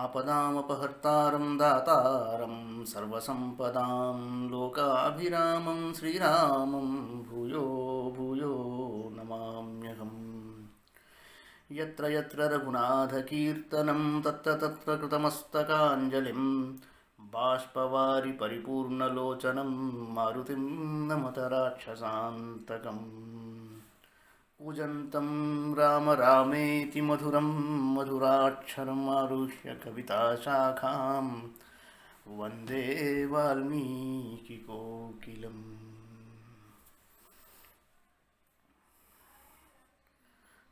आपदामपहर्तारं दातारं सर्वसम्पदां लोकाभिरामं श्रीरामं भूयो भूयो नमाम्यहम्। यत्र यत्र रघुनाथकीर्तनं तत्र तत्र कृतमस्तकाञ्जलिं बाष्पवारि परिपूर्णलोचनं मारुतिं नमत राक्षसान्तकम्। कूजन्तं राम रामेति मधुरं मधुराक्षरम् आरुह्य कविताशाखां वन्दे वाल्मीकिकोकिलम्।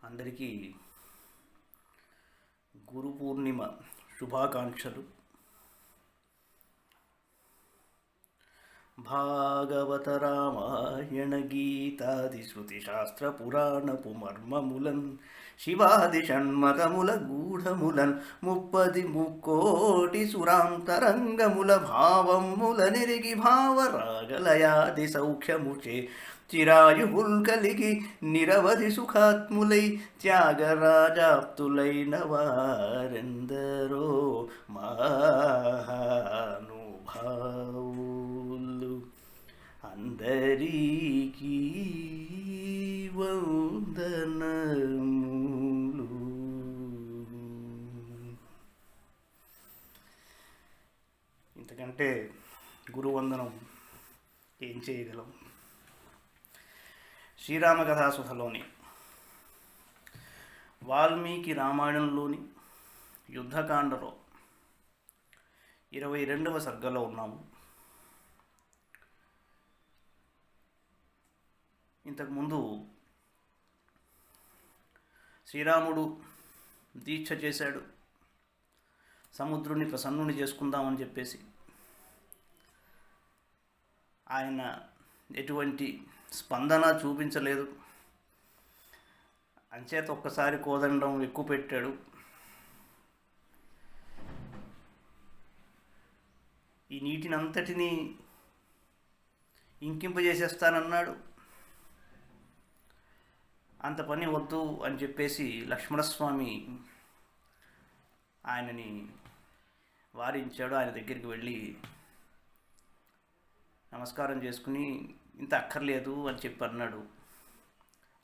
అందరికీ గురు పూర్ణిమ శుభాకాంక్షలు. భాగవత రామాయణ గీతాది శృతి శాస్త్ర పురాణపు మర్మములన్ శివాది షణ్మతముల గూఢములన్ ముప్పది ముక్కోటి సురాంతరంగముల భావముల నిరిగి భావరాగలయాది సౌఖ్యముచే చిరాయువుల్ కలిగి నిరవధి సుఖాత్ములై త్యాగరాజాప్తులైన వారెందరో మహానుభావులు. అందరికీ వందనములు. ఇంతకంటే గురువందనం ఏం చేయగలం? శ్రీరామకథాసుధలోని వాల్మీకి రామాయణంలోని యుద్ధకాండలో 22వ సర్గలో ఉన్నాము. ఇంతకుముందు శ్రీరాముడు దీక్ష చేశాడు, సముద్రుని ప్రసన్నుని చేసుకుందామని చెప్పేసి. ఆయన ఎటువంటి స్పందన చూపించలేదు. అంచేత ఒక్కసారి కోదండం ఎక్కువ పెట్టాడు. ఈ నీటిని అంతటినీ ఇంకింపజేసేస్తానన్నాడు. అంత పని వద్దు అని చెప్పేసి లక్ష్మణస్వామి ఆయనని వారించాడు. ఆయన దగ్గరికి వెళ్ళి నమస్కారం చేసుకుని ఇంత అక్కర్లేదు అని చెప్పి అన్నాడు.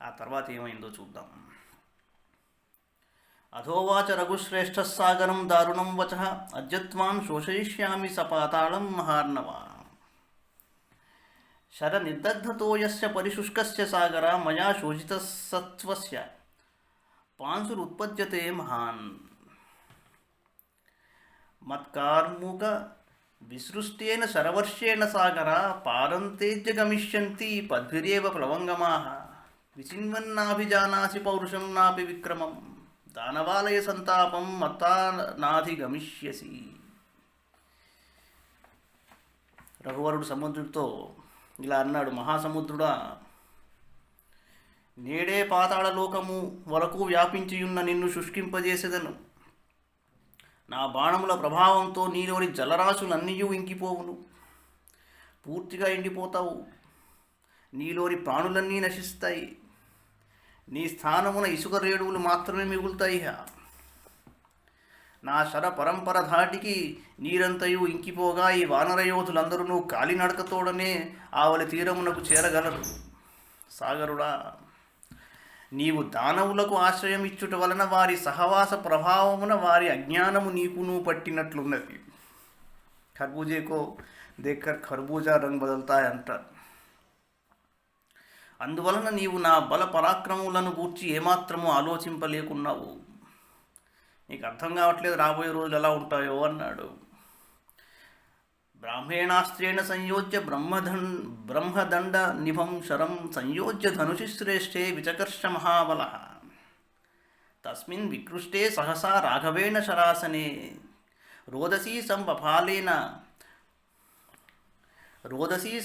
ఆ తర్వాత ఏమైందో చూద్దాం. అధోవాచ రఘుశ్రేష్ఠ సాగరం దారుణం వచ అద్యత్వాం శోషయిష్యామి సపాతాళం మహార్ణవ శర నిర్దగ్ధతోయస్య పరిశుష్కస్య సాగర మయా శోషిత సత్వస్య పాంసురుత్పద్యతే మహాన్ మత్కార్ముక విసృష్టేన శరవర్షేణ సాగర పారంతేజ్య గమిష్యంతి పద్భిరేవ ప్లవంగమాః విచిన్వన్నాభిజానాసి పౌరుషం నాపి విక్రమం దానవాలయ సంతాపం మత్తా నాధిగమిష్యసి. రఘువరుడు సముద్రుడితో ఇలా అన్నాడు, మహాసముద్రుడా, నేడే పాతాళలోకము వరకు వ్యాపించియున్న నిన్ను శుష్కింపజేసేదను. నా బాణముల ప్రభావంతో నీలోని జలరాశులన్నీ ఇంకిపోవును, పూర్తిగా ఎండిపోతావు. నీలోని ప్రాణులన్నీ నశిస్తాయి. నీ స్థానమున ఇసుక రేణువులు మాత్రమే మిగులుతాయి. నా శర పరంపర ధాటికి నీరంతయు ఇంకిపోగా ఈ వానరయోధులందరూ కాలినడకతోడనే ఆవలి తీరమునకు చేరగలరు. సాగరుడా, నీవు దానవులకు ఆశ్రయం ఇచ్చుట వలన వారి సహవాస ప్రభావమున వారి అజ్ఞానము నీకును పట్టినట్లున్నది. ఖర్బూజేకో దేక్కర్ ఖర్బూజా రంగు బదులుతాయి అంటారు. అందువలన నీవు నా బల పరాక్రములను గూర్చి ఏమాత్రము ఆలోచింపలేకున్నావు. నీకు అర్థం కావట్లేదు రాబోయే రోజులు ఎలా ఉంటాయో అన్నాడు. బ్రాహ్మేణాస్త్రేణ సంయోజ్య బ్రహ్మదండ నిభం శరం సంయోజ్య ధనుషి శ్రేష్ఠే విచకర్ష మహాబల తస్మిన్ వికృష్టే సహసా రాఘవేణ శరాసనే రోదసీ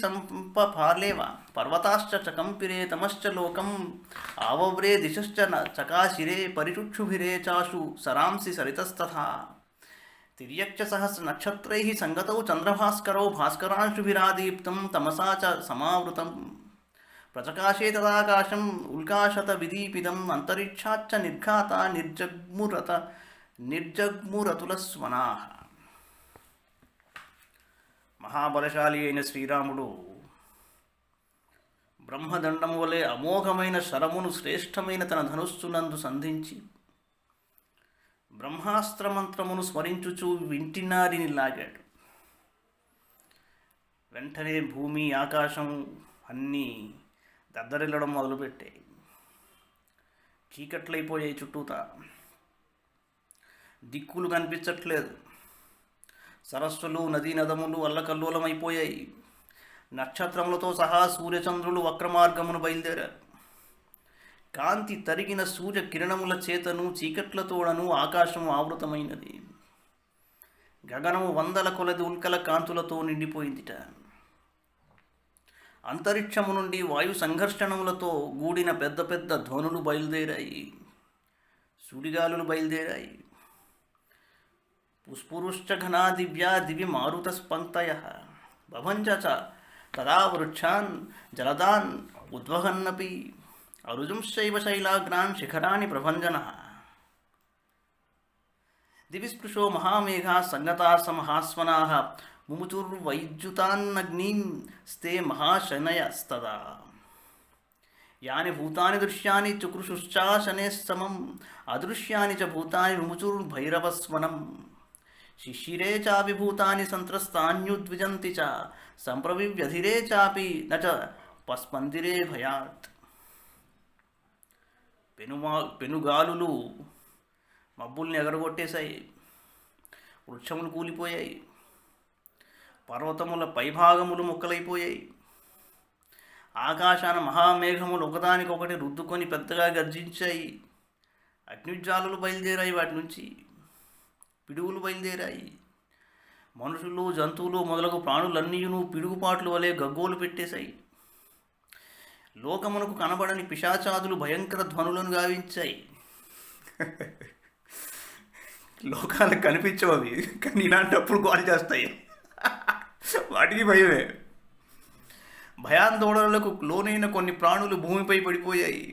సంపఫాలేవ పర్వతాశ్చ చకంపిరే తమశ్చ లోకం ఆవవ్రే దిశశ్చ చకాశిరే పరిచుక్షుభిరే చాశు సరాంసి సరితస్తథా తిర్యక్చ సహస్ర నక్షత్రైః సంగతౌ చంద్రభాస్కరౌ భాస్కరాంశుభిరాదీప్తం తమసా చ సమావృతం ప్రచకాశే తదాకాశం ఉల్కాశత విదీపితం అంతరిక్షాచ్చ నిర్ఘాత నిర్జగ్మురత నిర్జగ్మురతుల స్వనాహ. మహాబలశాలి అయిన శ్రీరాముడు బ్రహ్మదండము వలె అమోఘమైన శరమును శ్రేష్టమైన తన ధనుస్సునందు సంధించి బ్రహ్మాస్త్రమంత్రమును స్మరించుచూ వింటినారిని లాగాడు. వెంటనే భూమి ఆకాశం అన్నీ దద్దరిల్లడం మొదలుపెట్టాయి. చీకట్లయిపోయాయి. చుట్టూతా దిక్కులు కనిపించట్లేదు. సరస్సులు నదీ నదములు అల్లకల్లోలమైపోయాయి. నక్షత్రములతో సహా సూర్యచంద్రులు వక్రమార్గమును బయలుదేరారు. కాంతి తరిగిన సూర్య కిరణముల చేతను చీకట్లతోడను ఆకాశం ఆవృతమైనది. గగనము వందల కొలది ఉల్కల కాంతులతో నిండిపోయిందిట. అంతరిక్షము నుండి వాయు సంఘర్షణములతో కూడిన పెద్ద పెద్ద ధ్వనులు బయలుదేరాయి. సుడిగాలులు బయలుదేరాయి. పుష్పురుశ్చ ఘనా దివ్యా దివి మారుతస్పంక్తయ భవంచ తదా వృక్షాన్ జలదాన్ ఉద్వహన్నపి అరుజంశైవ శైలాగ్రాన్ శిఖరాన్ని ప్రభంజన. దివిస్పృశో మహామేఘా సంగతా సమహాస్వనా ముముచుర్వైద్యుతాన్నగ్నిం స్తే మహాశనయస్తదా. యాని భూతాని దృశ్యాని చుకృషుశ్చాశనే సమం అదృశ్యాని చ భూతాని ముముచుర్భైరవస్వనం. శిశిరే చాపి భూతాని సంత్రస్తాన్యుద్విజంతి చ సంప్రవివ్యధిరే చాపి నచ పస్పందిరే భయాత్. పెనుగాలులు మబ్బుల్ని ఎగరగొట్టేశాయి. వృక్షములు కూలిపోయాయి. పర్వతముల పైభాగములు ముక్కలైపోయాయి. ఆకాశాన మహామేఘములు ఒకదానికొకటి రుద్దుకొని పెద్దగా గర్జించాయి. అగ్నిజ్వాలలు బయలుదేరాయి. వాటి నుంచి పిడుగులు బయలుదేరాయి. మనుషులు జంతువులు మొదలగు ప్రాణులన్నీయును పిడుగుపాట్లు వలె గగ్గోలు పెట్టేశాయి. లోకమునకు కనబడని పిశాచాదులు భయంకర ధ్వనులను గావించాయి. లోకాలకు కనిపించవు అవి, కానీ ఇలాంటప్పుడు కాల్ చేస్తాయి. వాటికి భయమే. భయాందోళనలకు లోనైన కొన్ని ప్రాణులు భూమిపై పడిపోయాయి.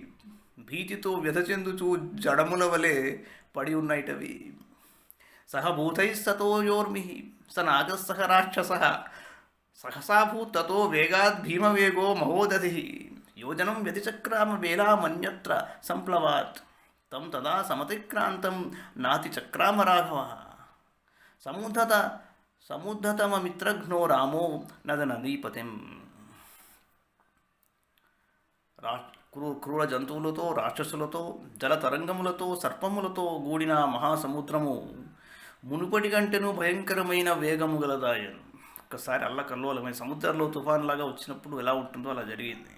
భీతితో వ్యధ చెందుచూ జడముల వలె పడి ఉన్నాయిటవి. సహ భూతైస్తతో యోర్మి స నాగస్సహ రాక్షస సహసాభూతతో వేగాద్ భీమవేగో మహోదధి యోజనం వ్యతిచక్రామ వేలామన్యత్ర సంప్లవాత్ తం తదా సమతిక్రాంతం నాతి చక్రామ రాఘవ. సముద్ధతమమిత్రఘ్నో రామో నదనదీపతిం. క్రూర జంతువులతో, రాక్షసులతో, జలతరంగములతో, సర్పములతో కూడిన మహాసముద్రము మునుపటి కంటేనూ భయంకరమైన వేగము గలదాయను. ఒక్కసారి అల్లకల్లోలమైన సముద్రంలో తుఫాన్లాగా వచ్చినప్పుడు ఎలా ఉంటుందో అలా జరిగింది.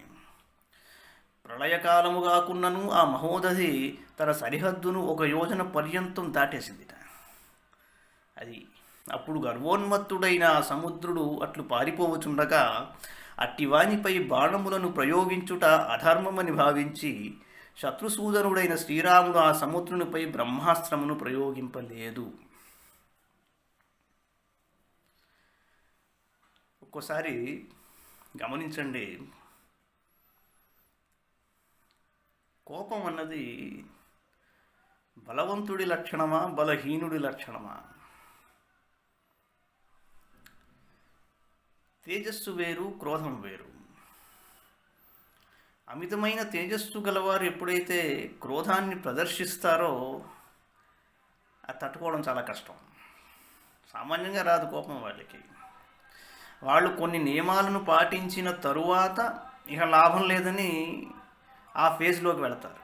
ప్రళయకాలము కాకున్నను ఆ మహోదధి తన సరిహద్దును 1 యోజన పర్యంతం దాటేసిందిట. అది అప్పుడు గర్వోన్మత్తుడైన ఆ సముద్రుడు అట్లు పారిపోవచుండగా అట్టివానిపై బాణములను ప్రయోగించుట అధర్మమని భావించి శత్రుసూదనుడైన శ్రీరాముడు ఆ సముద్రునిపై బ్రహ్మాస్త్రమును ప్రయోగింపలేదు. ఒక్కోసారి గమనించండి, కోపం అన్నది బలవంతుడి లక్షణమా, బలహీనుడి లక్షణమా? తేజస్సు వేరు, క్రోధం వేరు. అమితమైన తేజస్సు గలవారు ఎప్పుడైతే క్రోధాన్ని ప్రదర్శిస్తారో అది తట్టుకోవడం చాలా కష్టం. సామాన్యంగా రాదు కోపం వాళ్ళకి. వాళ్ళు కొన్ని నియమాలను పాటించిన తరువాత ఇక లాభం లేదని ఆ ఫేజ్లోకి వెళతారు.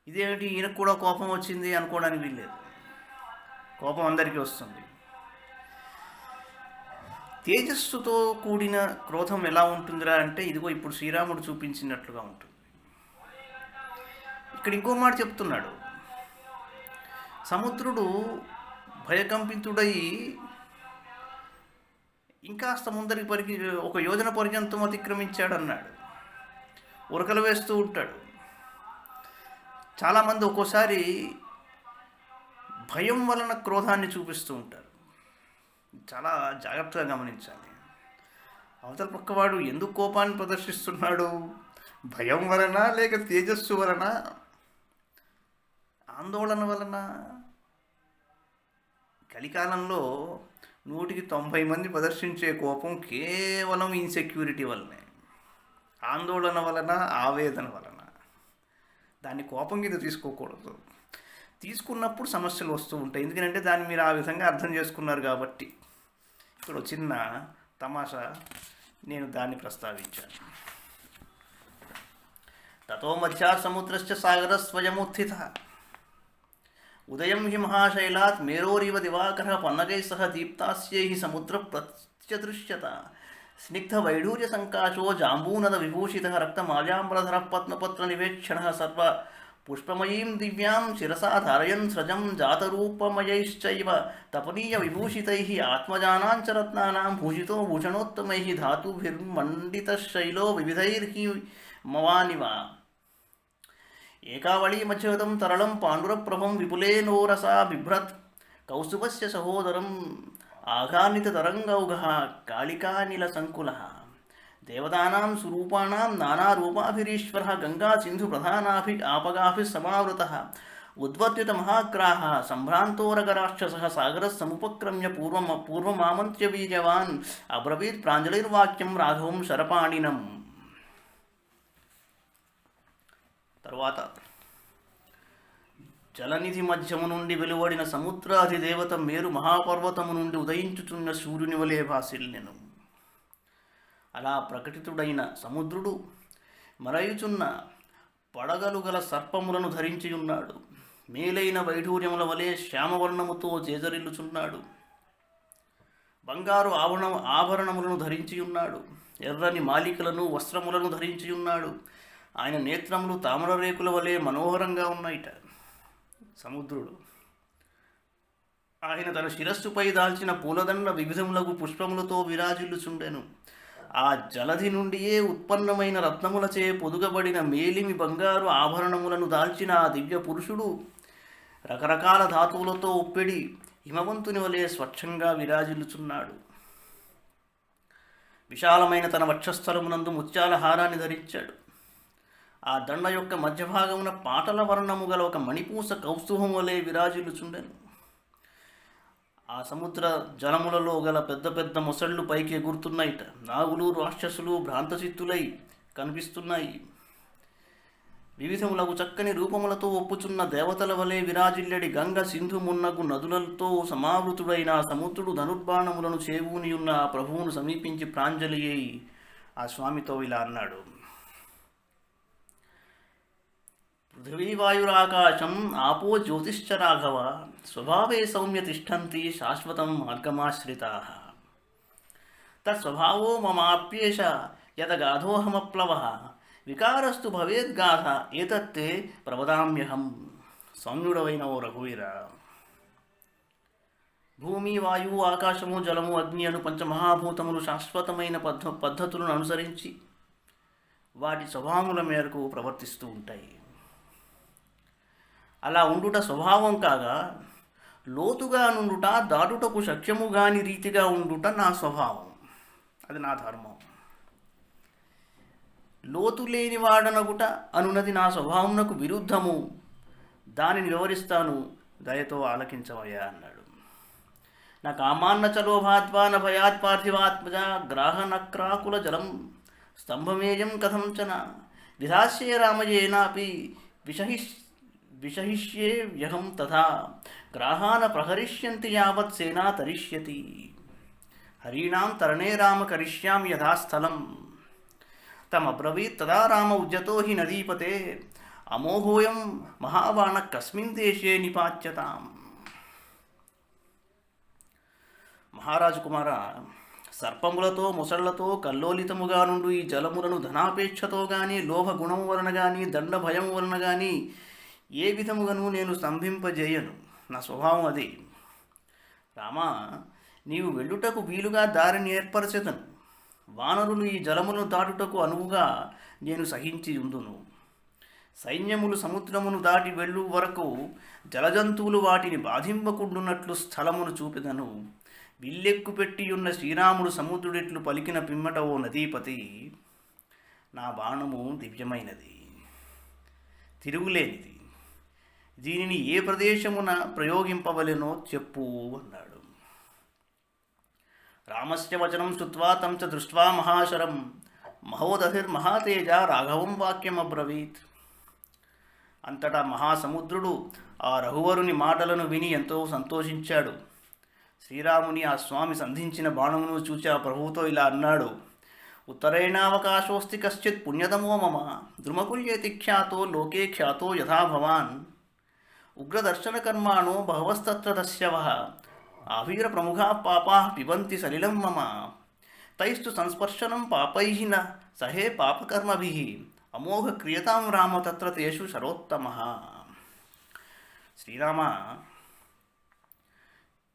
ఇదేమిటి ఈయనకు కూడా కోపం వచ్చింది అనుకోవడానికి వీల్లేదు. కోపం అందరికీ వస్తుంది. తేజస్సుతో కూడిన క్రోధం ఎలా ఉంటుందిరా అంటే ఇదిగో ఇప్పుడు శ్రీరాముడు చూపించినట్లుగా ఉంటుంది. ఇక్కడ ఇంకో మాట చెప్తున్నాడు. సముద్రుడు భయకంపితుడై ఇంకాస్త ముందరికి 1 యోజన పర్యంతం అతిక్రమించాడు అన్నాడు. ఉరకలు వేస్తూ ఉంటాడు. చాలామంది ఒక్కోసారి భయం వలన క్రోధాన్ని చూపిస్తూ ఉంటారు. చాలా జాగ్రత్తగా గమనించాలి. అవతల పక్కవాడు ఎందుకు కోపాన్ని ప్రదర్శిస్తున్నాడు? భయం వలన లేక తేజస్సు వలన? ఆందోళన వలన కలికాలంలో 100కి 90 మంది ప్రదర్శించే కోపం కేవలం ఇన్సెక్యూరిటీ వల్లనే, ఆందోళన వలన, ఆవేదన వలన. దాన్ని కోపం కింద తీసుకోకూడదు. తీసుకున్నప్పుడు సమస్యలు వస్తూ ఉంటాయి. ఎందుకంటే దాన్ని మీరు ఆ విధంగా అర్థం చేసుకున్నారు కాబట్టి. ఇక్కడ చిన్న తమాషా, నేను దాన్ని ప్రస్తావించాను. తతో మధ్యా సముద్రశ్చ సాగరస్వయముత్థిత ఉదయం హి మహాశైలాత్ మేరోరివ దివాకర పన్నగై సహ దీప్తాస్యై సముద్ర ప్రత్యదృశ్యత స్నిగ్ధ వైఢూర్య సంకాశో జాంబూనద విభూషిత రక్తమాల్యాంబరధర పద్మపత్ర నివేక్షణ సర్వ పుష్పమయీం దివ్యాం శిరసా ధారయన్ స్రజం జాతరూపమయైశ్చైవ తపనీయ విభూషితై ఆత్మజానాంచ రత్నానాం భూషితో భూషణోత్తమై ధాతుభిర్మండితశైలో వివిధైర్హి మవానివ ఏకావళీ మధ్యగతం తరళం పాండురప్రభం విపులేనోరసా బిభ్రత్ కౌస్తుభస్య సహోదరం ఆఘానితరంగౌఘ కాళికానిల సంకుల దేవతానాం స్వరూపాణాం నానారూపాభిరీశ్వర గంగా సింధు ప్రధానాభి ఆపగాభి సమావృత ఉద్వర్తిత మహాగ్రాహ సంభ్రాంతోరగరాక్షస సాగరసముపక్రమ్య పూర్వమామంత్య వీర్యవాన్ అబ్రవీత్ ప్రాంజలిర్వాక్యం రాఘవం శరపాణినం. తరువాత జలనిధి మధ్యము నుండి వెలువడిన సముద్రాధిదేవత మేరు మహాపర్వతము నుండి ఉదయించుతున్న సూర్యుని వలె భాసిల్లెను. అలా ప్రకటితుడైన సముద్రుడు మరయుచున్న పడగలు గల సర్పములను ధరించి ఉన్నాడు. మేలైన వైఢూర్యముల వలె శ్యామవర్ణముతో చేజరిల్లుచున్నాడు. బంగారు ఆభరణములను ధరించి ఉన్నాడు. ఎర్రని మాలికలను వస్త్రములను ధరించి ఉన్నాడు. ఆయన నేత్రములు తామర రేకుల వలె మనోహరంగా ఉన్నాయిట. సముద్రుడు ఆయన తన శిరస్సుపై దాల్చిన పూలదండ వివిధములకు పుష్పములతో విరాజిల్లుచుండెను. ఆ జలధి నుండియే ఉత్పన్నమైన రత్నములచే పొదుగబడిన మేలిమి బంగారు ఆభరణములను దాల్చిన ఆ దివ్య పురుషుడు రకరకాల ధాతువులతో ఉప్పెడి హిమవంతుని వలె స్వచ్ఛంగా విరాజిల్లుచున్నాడు. విశాలమైన తన వక్షస్థలమునందు ముత్యాల హారాన్ని ధరించాడు. ఆ దండ యొక్క మధ్యభాగమున పాటల వర్ణము గల ఒక మణిపూస కౌస్తుభం వలె విరాజిల్లుచుండెను. ఆ సముద్ర జలములలో గల పెద్ద పెద్ద మొసళ్ళు పైకి ఎగురుతున్నాయిట. నాగులు రాక్షసులు భ్రాంతచిత్తులై కనిపిస్తున్నాయి. వివిధములకు చక్కని రూపములతో ఒప్పుచున్న దేవతల వలె విరాజిల్లెడి గంగ సింధు మున్నగు నదులతో సమావృతుడైన సముద్రుడు ధనుర్బాణములను చేబూనియున్న ఆ ప్రభువును సమీపించి ప్రాంజలి అయి ఆ స్వామితో ఇలా అన్నాడు. పృథివీవాయురాకాశం ఆపో జ్యోతిశ్చ రాఘవ స్వభావే సౌమ్య తిష్టంతి శాశ్వతం మార్గమాశ్రితా తత్స్వభావో మమాప్యేష యదగాధోహమప్లవ వికారస్తు భవేద్గాథ ఏతత్తే ప్రవదామ్యహం. సౌమ్యుడవైన ఓ రఘువీర, భూమి, వాయువు, ఆకాశము, జలము, అగ్ని అను పంచమహాభూతములు శాశ్వతమైన పద్ధతులను అనుసరించి వాటి స్వభావముల మేరకు ప్రవర్తిస్తూ ఉంటాయి. అలా ఉండుట స్వభావం కాగా లోతుగా నుండుట దాటుటకు శక్యము గాని రీతిగా ఉండుట నా స్వభావం, అది నా ధర్మం. లోతు లేని వాడనగుట అనున్నది నా స్వభావమునకు విరుద్ధము. దానిని వివరిస్తాను, దయతో ఆలకించవయ్యా అన్నాడు. నా కామాన్న చలోభాద్వాన భయాత్ పార్థివాత్మజ గ్రాహనక్రాకుల జలం స్తంభమేయం కథంచన విధాస్యే రామయేనాపి విషహిష్యే వ్యహం తథా గ్రాహాన ప్రహరిష్యంతి యావత్ సేనా తరిష్యతి హరీణాం తరణే రామ కరిష్యామి యథాస్థలం తమబ్రవీత్ తదా రామ ఉద్యతో హి నదీపతే అమోఘోయం మహాబాణ కస్మిన్ దేశే నిపాత్యతాం. మహారాజు కుమార, సర్పములతో మొసళ్లతో కల్లోలితముగా నుండి ఈ జలములను ధనాపేక్షతో గాని లోభ గుణము వలన గాని దండ భయము వలన గాని ఏ విధముగాను నేను స్తంభింపజేయను. నా స్వభావం అది. రామా, నీవు వెళ్ళుటకు వీలుగా దారిని ఏర్పరచెదను. వానరులు ఈ జలములను దాటుటకు అనువుగా నేను సహించి ఉందును. సైన్యములు సముద్రమును దాటి వెళ్ళు వరకు జలజంతువులు వాటిని బాధింపకుండున్నట్లు స్థలమును చూపెదను. విల్లెక్కు పెట్టియున్న శ్రీరాముడు సముద్రుడిట్లు పలికిన పిమ్మట ఓ నదీపతి, నా బాణము దివ్యమైనది, తిరుగులేనిది. దీనిని ఏ ప్రదేశమున ప్రయోగింపవలెనో చెప్పు అన్నాడు. రామస్య వచనం శ్రుత్వా తం చ దృష్ట్వా మహాశరం మహోదధిర్మహాతేజ రాఘవం వాక్యమబ్రవీత్. అంతటా మహాసముద్రుడు ఆ రఘువరుని మాటలను విని ఎంతో సంతోషించాడు. శ్రీరాముని ఆ స్వామి సంధించిన బాణమును చూచి ఆ ప్రభువుతో ఇలా అన్నాడు: ఉత్తరేణావకాశోస్తి కశ్చిత్ పుణ్యతమో మమ ద్రుమకుల్యేతి ఖ్యాతో లోకే ఖ్యాతో యథా భవాన్ ఉగ్రదర్శనకర్మాణో బహవస్తత్ర దస్యవః ఆవీరప్రముఖా పాపా పిబంతి సలిలం మమ తైస్తు సంస్పర్శనం పాపైః న సహే పాపకర్మభిః అమోఘ క్రియతాం రామ తత్ర తేషు సరోత్తమః. శ్రీరామ,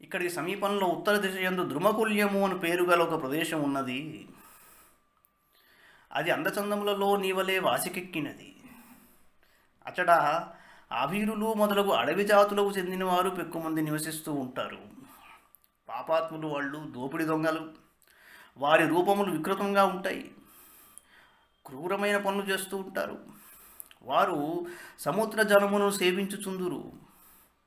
ఇక్కడికి సమీపంలో ఉత్తర దిశ యందు ద్రుమకుల్యము అని పేరు గల ఒక ప్రదేశం ఉన్నది. అది అందచందములలో నీవలే వాసికెక్కినది. అచట ఆభీరులు మొదలగు అడవి జాతులకు చెందినవారు పెక్కుమంది నివసిస్తూ ఉంటారు. పాపాత్ములు వాళ్ళు, దోపిడి దొంగలు. వారి రూపములు వికృతంగా ఉంటాయి, క్రూరమైన పనులు చేస్తూ ఉంటారు. వారు సముద్ర జలమును సేవించుచుందురు.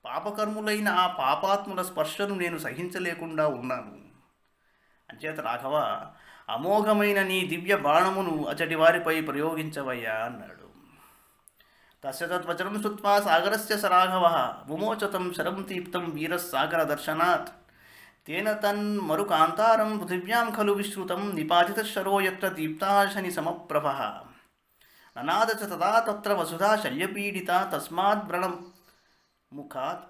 పాపకర్ములైన ఆ పాపాత్ముల స్పర్శను నేను సహించలేకుండా ఉన్నాను. అంచేత రాఘవ, అమోఘమైన నీ దివ్య బాణమును అచటి వారిపై ప్రయోగించవయ్యా అన్నాడు. తస్య తద్వచనం శ్రుత్వా సాగరస్య స రాఘవ ముమోచతం శరం తీప్తం వీరస్సాగర దర్శనాత్ తేన తన్మరుకాంతారం పృథివ్యాం ఖలు విశ్రుతం నిపాతిత శరో యత్ర దీప్తాశని సమప్రభః ననాద చ తదా తత్ర వసుధా శల్యపీడిత తస్మాద్ వ్రణం ముఖాత్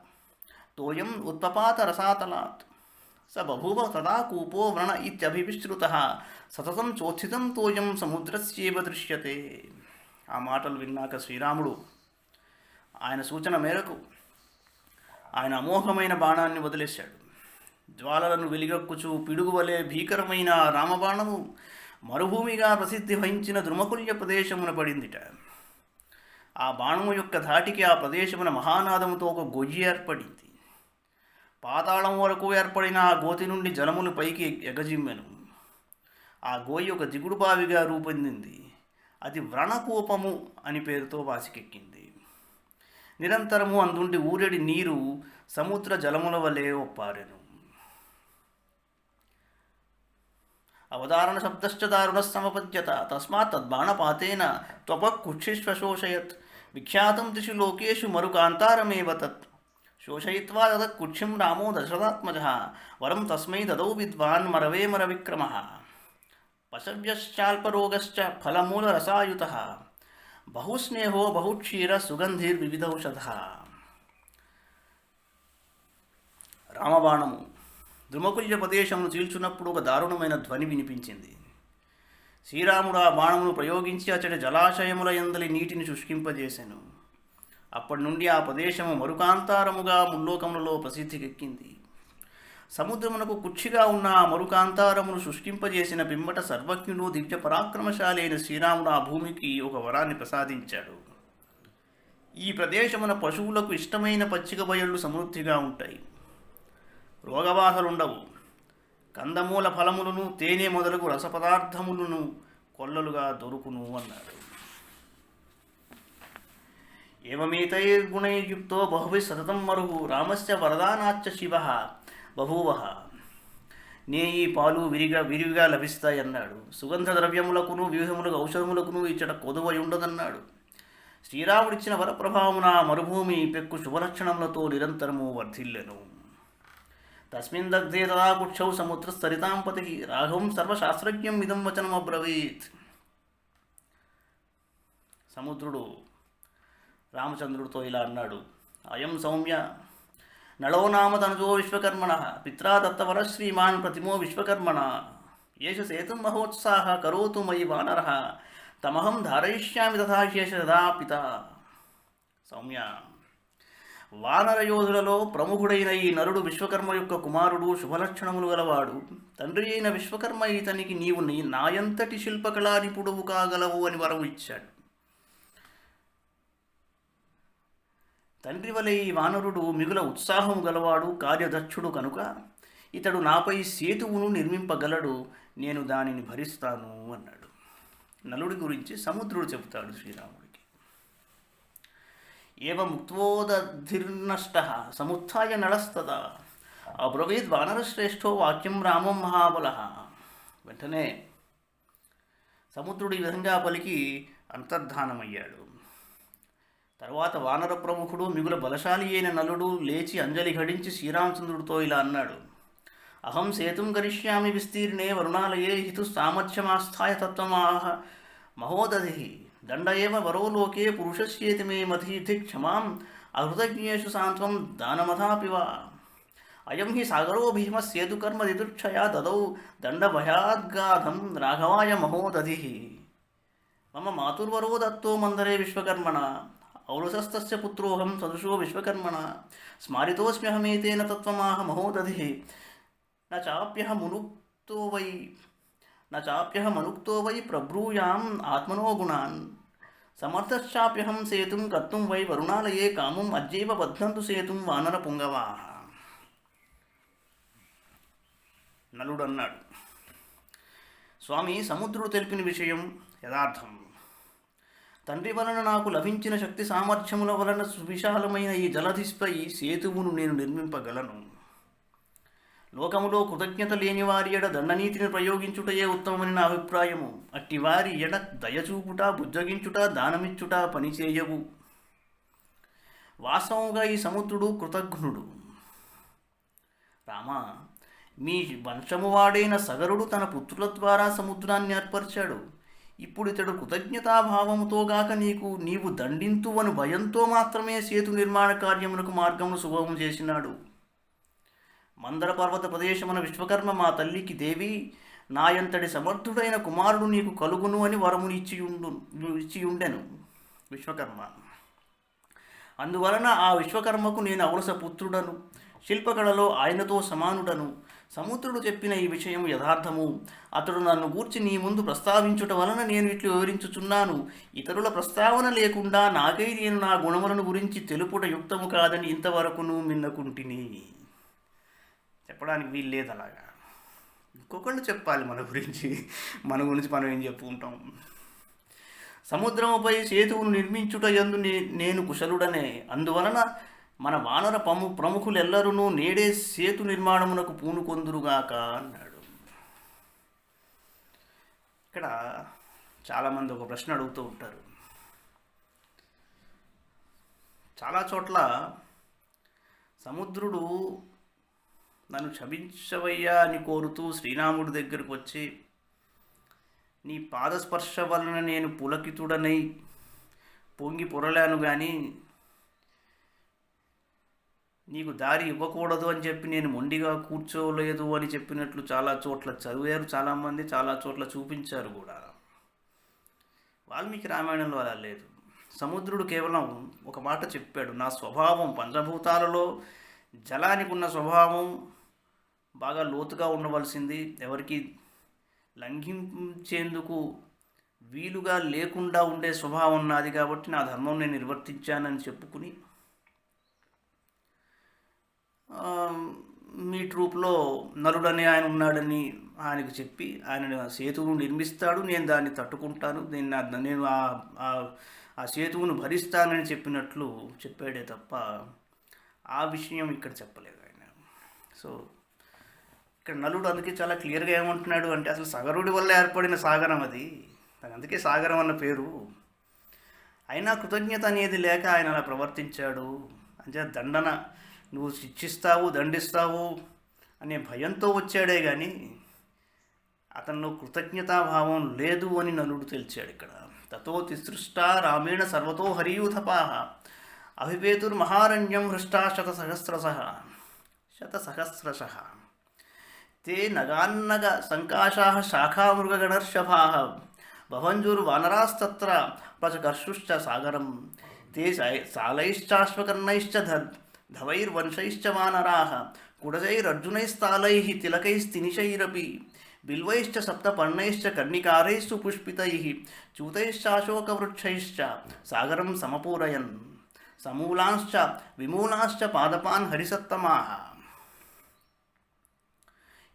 తోయం ఉత్పపాత రసాతలాత్ స బభూవ తదా కూపో వ్రణ ఇత్యభివిశ్రుతః సతతం చోత్థితం తోయం సముద్రస్యేవ దృశ్యతే. ఆ మాటలు విన్నాక శ్రీరాముడు ఆయన సూచన మేరకు ఆయన అమోఘమైన బాణాన్ని వదిలేశాడు. జ్వాలలను వెలిగక్కుచు పిడుగువలే భీకరమైన రామబాణము మరుభూమిగా ప్రసిద్ధి వహించిన ద్రుమకుల్య ప్రదేశమున పడిందిట. ఆ బాణము యొక్క ధాటికి ఆ ప్రదేశమున మహానాదముతో ఒక గొయ్యి ఏర్పడింది. పాతాళం వరకు ఏర్పడిన ఆ గోతి నుండి జలములు పైకి ఎగజిమ్మెను. ఆ గోయి ఒక దిగుడు బావిగా రూపొందింది. అది వ్రణకూపము అని పేరుతో వాసికెక్కింది. నిరంతరము అందుండి ఊరెడి నీరు సముద్ర జలముల వలె ఒప్పారెను. అవధారణ శబ్దశ్చ దారుణః సమపద్యత తస్మాత్ తద్బాణపాతేన త్వపః కుక్షిష్వశోషయత్ విఖ్యాతం దిశు లోకేషు మరుకాంతారమేవ తత్ శోషయిత్వా దదత్ కుక్షిం రామో దశరథాత్మజః వరం తస్మై దదౌ విద్వాన్ మరవే మరవిక్రమః పశవ్యశ్చాల్పరోగశ్చ ఫలమూలరసాయుతః బహుస్నేహో బహుక్షీర సుగంధిర్వివిధౌషధః. రామబాణము ద్రుమకుల్య ప్రదేశమును చీల్చున్నప్పుడు ఒక దారుణమైన ధ్వని వినిపించింది. శ్రీరాముడు ఆ బాణమును ప్రయోగించి అతడి జలాశయముల యందలి నీటిని శుష్కింపజేసెను. అప్పటి నుండి ఆ ప్రదేశము మరుకాంతారముగా ముల్లోకములలో ప్రసిద్ధికెక్కింది. సముద్రమునకు కుక్షిగా ఉన్న ఆ మరుకాంతారమును శుష్కింపజేసిన పిమ్మట సర్వజ్ఞుడు దివ్య పరాక్రమశాలి అయిన శ్రీరాముడు ఆ భూమికి ఒక వరాన్ని ప్రసాదించాడు. ఈ ప్రదేశమున పశువులకు ఇష్టమైన పచ్చిక బయళ్ళు సమృద్ధిగా ఉంటాయి. రోగబాధలుండవు. కందమూల ఫలములను తేనె మొదలగు రసపదార్థములను కొల్లలుగా దొరుకును అన్నాడు. ఏమేతైర్గుణైర్యుక్తో బహుభిః సతతం మరుగు రామస్య వరదానాచ్చ శివః బభూవః. నే ఈ పాలు విరివిగా లభిస్తాయన్నాడు. సుగంధ ద్రవ్యములకును వివిధములకు ఔషధములకును ఇచ్చట కొదువై ఉండదన్నాడు. శ్రీరాముడిచ్చిన వరప్రభావమున మరుభూమి పెక్కు శుభలక్షణములతో నిరంతరము వర్ధిల్లెను. తస్మిన్ దగ్ధే తదా కుక్షౌ సముద్రస్తరితాం పతిః రాఘవం సర్వశాస్త్రజ్ఞం ఇదం వచనమబ్రవీత్. సముద్రుడు రామచంద్రుడితో ఇలా అన్నాడు: అయం సౌమ్య నళో నామ తనుజో విశ్వకర్మణ పిత్రా దత్తవర శ్రీమాన్ ప్రతిమో విశ్వకర్మణ ఏష సేతుం మహోత్సాహ కరోతు మయి వానరః తమహం ధారయిష్యామి తథా శేష తదా పిత. సౌమ్య, వానరయోధులలో ప్రముఖుడైన ఈ నరుడు విశ్వకర్మ యొక్క కుమారుడు, శుభలక్షణములు గలవాడు. తండ్రి అయిన విశ్వకర్మ ఇతనికి నీవు నాయంతటి శిల్పకళా నిపుణువు కాగలవు అని వరం ఇచ్చాడు. తండ్రి వలె ఈ వానరుడు మిగుల ఉత్సాహము గలవాడు, కార్యదక్షుడు కనుక ఇతడు నాపై సేతువును నిర్మింపగలడు. నేను దానిని భరిస్తాను అన్నాడు. నలుడి గురించి సముద్రుడు చెబుతాడు శ్రీరాముడికి. ఏవముక్త్వోదధిర్నష్టः సముత్థాయ నళస్తదా అబ్రవీద్ వానరశ్రేష్ఠో వాక్యం రామం మహాబలః. వెంటనే సముద్రుడు ఈ విధంగా పలికి అంతర్ధానమయ్యాడు. తర్వాత వానర ప్రముఖుడు మిగుల బలశాలి అయిన నలుడు లేచి అంజలి ఘడించి శ్రీరామచంద్రుడితో ఇలా అన్నాడు: అహం సేతుం కరిష్యామి విస్తీర్ణే వరుణాలయే హితు సామర్థ్యమాస్థాయ తత్వమాహ మహోదధి దండ ఏవ వరో లోకే పురుషస్యేతి మే మధీధి క్షమాం అహృతజ్ఞేషు సాంత్వం దానమథాపి వా. అయం హి సాగరో భీమస్యేతుకర్మ దిదుక్షయా దదౌ దండభయాద్గాధం రాఘవాయ మహోదధి. మమ మాతుర్వరో దత్తో మందరే విశ్వకర్మణ ఔరసస్తస్య పుత్రోహం సదృశో విశ్వకర్మణ స్మారితోస్మ్యహమేతేన తత్వమాహ మహోదధి. నాప్యహమనుక్తో వై ప్రబ్రూయాం ఆత్మనో గుణాన్ సమర్థశ్చాప్యహం సేతుం కర్తుం వై వరుణాలయే కామం అద్యైవ బధ్నంతు సేతుం వానర పుంగవాః. నలుడు అన్నాడు: స్వామి, సముద్రుడు తెలిపిన విషయం యథార్థం. తండ్రి వలన నాకు లభించిన శక్తి సామర్థ్యముల వలన సువిశాలమైన ఈ జలధిపై సేతువును నేను నిర్మింపగలను. లోకములో కృతజ్ఞత లేని వారి ఎడ దండనీతిని ప్రయోగించుటయే ఉత్తమమని నా అభిప్రాయము. అట్టి వారి ఎడ దయచూపుట, బుజ్జగించుట, దానమిచ్చుట పనిచేయవు. వాస్తవముగా ఈ సముద్రుడు కృతజ్ఞుడు. రామ, మీ వంశము వాడైన సగరుడు తన పుత్రుల ద్వారా సముద్రాన్ని ఏర్పరిచాడు. ఇప్పుడు ఇతడు కృతజ్ఞతాభావముతో గాక నీవు దండింతువను భయంతో మాత్రమే సేతు నిర్మాణ కార్యమునకు మార్గమును సుగమం చేసినాడు. మందర పర్వత ప్రదేశమున విశ్వకర్మ మా తల్లికి దేవి, నాయంతటి సమర్థుడైన కుమారుడు నీకు కలుగును అని వరముని ఇచ్చియుండెను విశ్వకర్మ. అందువలన ఆ విశ్వకర్మకు నేను ఔరస పుత్రుడను, శిల్పకళలో ఆయనతో సమానుడను. సముద్రుడు చెప్పిన ఈ విషయం యథార్థము. అతడు నన్ను గూర్చి నీ ముందు ప్రస్తావించుట వలన నేను ఇట్లు వివరించుచున్నాను. ఇతరుల ప్రస్తావన లేకుండా నాకై నేను నా గుణములను గురించి తెలుపుట యుక్తము కాదని ఇంతవరకును మిన్నకుంటిని. చెప్పడానికి వీలు లేదు అలాగా. ఇంకొకళ్ళు చెప్పాలి మన గురించి మనం ఏం చెప్పుకుంటాం. సముద్రముపై సేతువును నిర్మించుట యందు నేను కుశలుడనే. అందువలన మన వానర ప్రముఖులెల్లరూ నేడే సేతు నిర్మాణమునకు పూనుకొందురుగాక అన్నాడు. ఇక్కడ చాలామంది ఒక ప్రశ్న అడుగుతూ ఉంటారు. చాలా చోట్ల సముద్రుడు నన్ను క్షమించవయ్యా అని కోరుతూ శ్రీరాముడి దగ్గరకు వచ్చి, నీ పాదస్పర్శ వలన నేను పులకితుడనై పొంగి పొరలాను కానీ నీకు దారి ఇవ్వకూడదు అని చెప్పి నేను మొండిగా కూర్చోలేదు అని చెప్పినట్లు చాలా చోట్ల చదివారు చాలామంది, చాలా చోట్ల చూపించారు కూడా. వాల్మీకి రామాయణంలో అలా లేదు. సముద్రుడు కేవలం ఒక మాట చెప్పాడు: నా స్వభావం పంచభూతాలలో జలానికి ఉన్న స్వభావం బాగా లోతుగా ఉండవలసింది, ఎవరికి లంఘించేందుకు వీలుగా లేకుండా ఉండే స్వభావం నాది, కాబట్టి నా ధర్మం నేను నిర్వర్తించానని చెప్పుకుని మీ ట్రూప్లో నలుడని ఆయన ఉన్నాడని ఆయనకు చెప్పి ఆయన సేతువును నిర్మిస్తాడు, నేను దాన్ని తట్టుకుంటాను, నేను ఆ సేతువును భరిస్తానని చెప్పినట్లు చెప్పాడే తప్ప ఆ విషయం ఇక్కడ చెప్పలేదు ఆయన. సో ఇక్కడ నలుడు అందుకే చాలా క్లియర్గా ఏమంటున్నాడు అంటే, అసలు సగరుడి వల్ల ఏర్పడిన సాగరం అది, అందుకే సాగరం అన్న పేరు. అయినా కృతజ్ఞత అనేది లేక ఆయన అలా ప్రవర్తించాడు. అంటే దండన నువ్వు శిక్షిస్తావు, దండిస్తావు అనే భయంతో వచ్చాడే కానీ అతనిలో కృతజ్ఞతాభావం లేదు అని నలుడు తెలిచాడు ఇక్కడ. తతో తిసృష్ట రామేణ సర్వతో హరియూథపాః అభిపేతుర్మహారణ్యం హృష్టా శతసహస్రశః తే నగాన్నగ సంకాశాః శాఖామృగగణర్షభాః భవంజుర్వానరాస్తత్ర ప్రచకర్షుశ్చ సాగరం తే సాలైశ్చాశ్వకర్ణైశ్చ ధవైర్వంశైశ్చ వానరాః కుడజైరర్జునైస్తాలైః తిలకైస్తినిశైరపి బిల్వైశ్చ సప్తపర్ణైశ్చ కర్ణికారైశ్చ పుష్పితైః చూతైశ్చాశోకవృక్షైశ్చ సాగరం సమపూరయన్ సమూలాంశ్చ విమూలాంశ్చ పాదపాన్ హరిసత్తమాః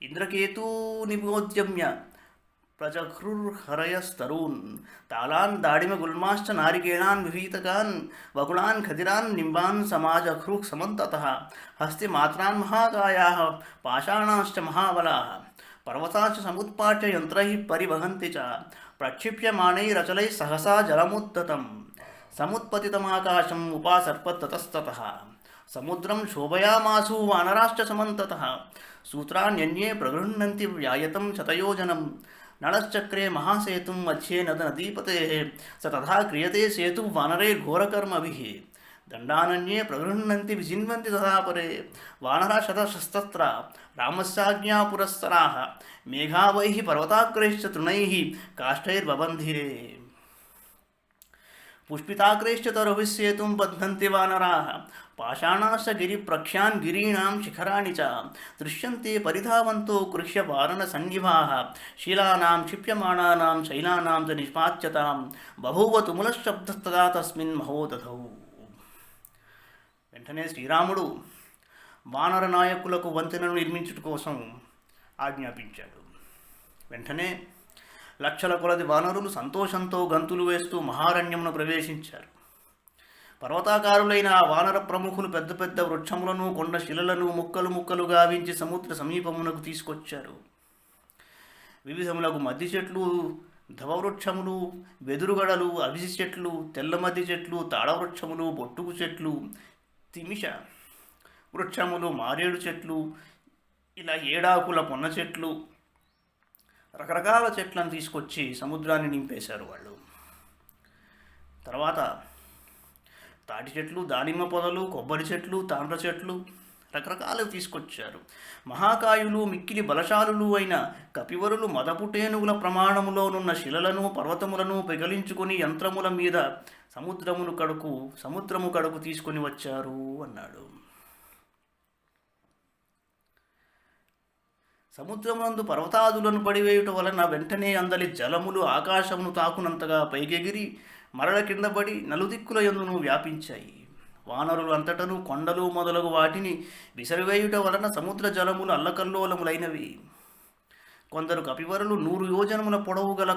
ఇంద్రకేతూ నిబోద్యమ్య ప్రజఘృర్హరయస్తరూన్ తాళాన్ దాడిమగుల్మాశ్చ నారికేళాన్ విభీతకాన్ వకుళాన్ ఖదిరాన్ నింబాన్ సమాజఘృః సమంతతః హస్తి మాత్రాన్ మహాకాయాః పాషాణాశ్చ మహాబలాః పర్వతాశ్చ సముత్పాట్య యంత్రైః పరివహంతి చ ప్రక్షిప్యమాణైరచలైः సహసా జలముద్ధతం సముత్పతితమాకాశం ఉపాసర్పత్తతస్తతః సముద్రం శోభయామాసు వానరాశ్చ సమంతతః సూత్రాన్యన్యే ప్రగృహ్ణంతి వ్యాయతం శతయోజనం నళశ్చక్రే మహాసేతుం మధ్యే నదనదీపతేః స తథా క్రియతే సేతు వానరైర్ఘోరకర్మభిः దండానన్యే ప్రగృహ్ణంతి విచిన్వంతి తథా పరే వానరా శతశస్తత్ర రామస్యాజ్ఞాపురస్సరాः మేఘావైః పర్వతాగ్రైశ్చ తృణైః కాష్టైర్బబంధిరే పుష్పితాగ్రైశ్చ తరుభిస్సేతుం బధ్నంతి వానరాः పాషాణాశ్చ గిరిప్రఖ్యాన్ గిరీణాం శిఖరాణి చ దృశ్యంతే పరిధావంతో కృష్య వారణసన్నిభాः శీలానాం క్షిప్యమాణానాం శైలానాం చ నిష్పాచ్యతాం బభూవ తుములశబ్దస్తదా తస్మిన్ మహోదధౌ. వెంటనే శ్రీరాముడు వానర నాయకులకు వంతెనను నిర్మించుట కోసం ఆజ్ఞాపించాడు. వెంటనే లక్షల కొలది వానరులు సంతోషంతో గంతులు వేస్తూ మహారణ్యమును ప్రవేశించారు. పర్వతాకారులైన ఆ వానర ప్రముఖులు పెద్ద పెద్ద వృక్షములను కొండ శిలలను ముక్కలు ముక్కలు గావించి సముద్ర సమీపమునకు తీసుకొచ్చారు. వివిధములకు మద్ది చెట్లు, ధవవృక్షములు, వెదురుగడలు, అవిసి చెట్లు, తెల్లమద్ది చెట్లు, తాళవృక్షములు, బొట్టుకు చెట్లు, తిమిష వృక్షములు, మారేడు చెట్లు, ఇలా ఏడాకుల పొన్న చెట్లు, రకరకాల చెట్లను తీసుకొచ్చి సముద్రాన్ని నింపేశారు వాళ్ళు. తర్వాత తాటి చెట్లు, దానిమ్మ పొదలు, కొబ్బరి చెట్లు, తాండ్ర చెట్లు రకరకాలు తీసుకొచ్చారు. మహాకాయులు, మిక్కిలి బలశాలులు అయిన కపివరులు మదపుటేనుగుల ప్రమాణములోనున్న శిలలను, పర్వతములను పెగలించుకొని యంత్రముల మీద సముద్రము కడకు తీసుకొని వచ్చారు అన్నాడు. సముద్రమునందు పర్వతాదులను పడివేయుట వలన వెంటనే అందలి జలములు ఆకాశమును తాకునంతగా పైకెగిరి మరల కిందపడి నలుదిక్కుల యందును వ్యాపించాయి. వానరులు అంతటను కొండలు మొదలగు వాటిని విసిరివేయుట వలన సముద్ర జలములు అల్లకల్లోలములైనవి. కొందరు కపివరులు 100 యోజనముల పొడవు గల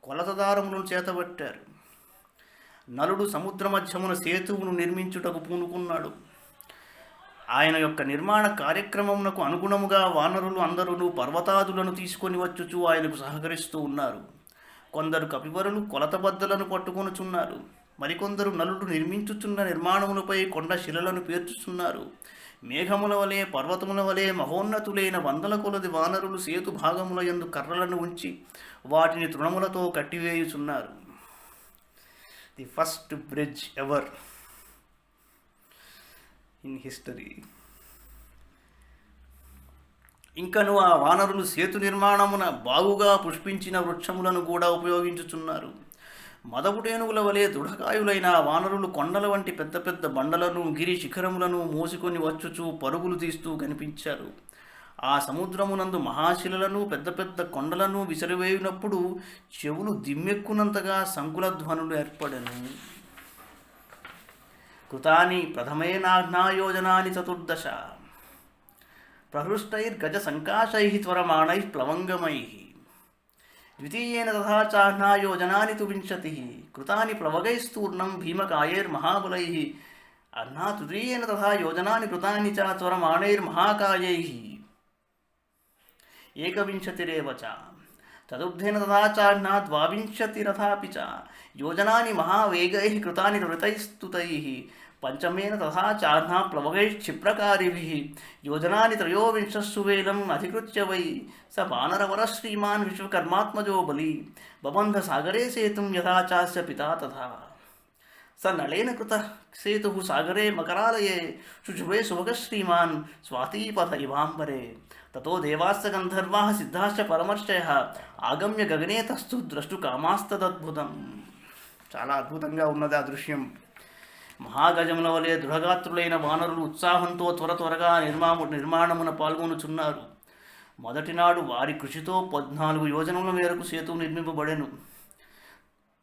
కొలతదారములను చేతబట్టారు. నలుడు సముద్ర మధ్యమున సేతువును నిర్మించుటకు పూనుకున్నాడు. ఆయన యొక్క నిర్మాణ కార్యక్రమమునకు అనుగుణముగా వానరులు అందరూ పర్వతాదులను తీసుకొని వచ్చుచూ ఆయనకు సహకరిస్తూ ఉన్నారు. కొందరు కపివరులు కొలతబద్దలను పట్టుకొనుచున్నారు. మరికొందరు నలుడు నిర్మించుచున్న నిర్మాణములపై కొండ శిలలను పేర్చుచున్నారు. మేఘముల వలె, పర్వతముల వలె మహోన్నతులైన వందల కొలది వానరులు సేతు భాగముల యందు కర్రలను ఉంచి వాటిని తృణములతో కట్టివేయుచున్నారు. The first bridge ever in history. ఇంకను ఆ వానరులు సేతు నిర్మాణమున బాగుగా పుష్పించిన వృక్షములను కూడా ఉపయోగించుచున్నారు. మదపుటేనుగుల వలె దృఢకాయులైన వానరులు కొండల వంటి పెద్ద పెద్ద బండలను, గిరి శిఖరములను మోసుకొని వచ్చుచూ పరుగులు తీస్తూ కనిపించారు. ఆ సముద్రమునందు మహాశిలలను, పెద్ద పెద్ద కొండలను విసిరివేయునప్పుడు చెవులు దిమ్మెక్కునంతగా సంకుల ధ్వనులు ఏర్పడెను. కృతాని ప్రథమేనాజ్ఞాయోజనాని 14 ప్రహృష్టైర్గజ సంకాశైః త్వరమాణైః ప్లవంగమైః ద్వితీయేన తథా చాజ్ఞాయోజనాని 20 కృతాని ప్లవగైస్తూర్ణం భీమకాయైర్మహాబలైః అహ్నా తృతీయేన తథా యోజనాని కృతాని చ త్వరమాణైర్మహాకాయైః 21 చ చతుర్థేన తథా చాజ్ఞా 22 చ యోజనాని మహావేగైః కృతాని త్వరితైస్తుతైః పంచమేన తథా చాజ్ఞా ప్లవగైశ్క్షిప్రకారిభిః యోజనాని 23 సువేలం అధికృత్య వై స వానరవర శ్రీమాన్ విశ్వకర్మాత్మజో బలి బబంధ సాగరే సేతుం యథా చాస్య పితా తథా స నళేన కృతః సేతుః సాగరే మకరాలయే శుశుభే సుభగ శ్రీమాన్ స్వాతీపథ ఇవాంబరే తతో దేవాస్య గంధర్వాః సిద్ధాశ్చ పరమర్షయః ఆగమ్య గగనే తస్థు ద్రష్టు కామాస్తదద్భుతం. చాలా అద్భుతంగా ఉన్నది ఆ దృశ్యం. మహాగజముల వలె దృఢగాత్రులైన వానరులు ఉత్సాహంతో త్వరగా నిర్మాణమున పాల్గొనుచున్నారు. మొదటి నాడు వారి కృషితో 14 యోజనముల మేరకు సేతువు నిర్మింపబడెను.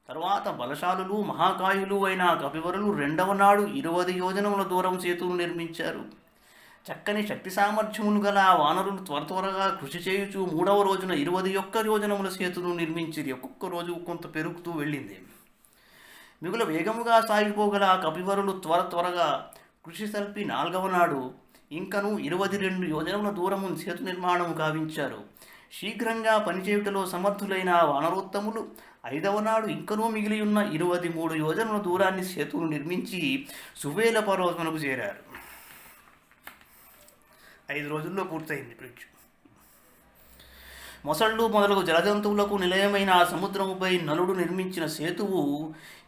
తరువాత బలశాలులు, మహాకాయులు అయిన కపివరులు రెండవ నాడు 20 యోజనముల దూరం సేతువును నిర్మించారు. చక్కని శక్తి సామర్థ్యములు గల ఆ వానరులు త్వరగా కృషి చేయుచు 3వ రోజున 21 యోజనముల సేతును నిర్మించిరి. ఒక్కొక్క రోజు కొంత పెరుగుతూ వెళ్ళింది. మిగుల వేగముగా సాగిపోగల ఆ కపివరులు త్వరగా కృషి సల్పి 4వ నాడు ఇంకను 22 యోజనముల దూరము సేతు నిర్మాణము గావించారు. శీఘ్రంగా పనిచేయుటలో సమర్థులైన ఆ వానరోత్తములు 5వ నాడు ఇంకనూ మిగిలి ఉన్న 23 యోజనముల దూరాన్ని సేతును నిర్మించి సువేల పర్వతమునకు చేరారు. 5 రోజుల్లో పూర్తయింది బ్రిడ్జ్. మొసళ్ళు మొదలగు జలజంతువులకు నిలయమైన ఆ సముద్రముపై నలుడు నిర్మించిన సేతువు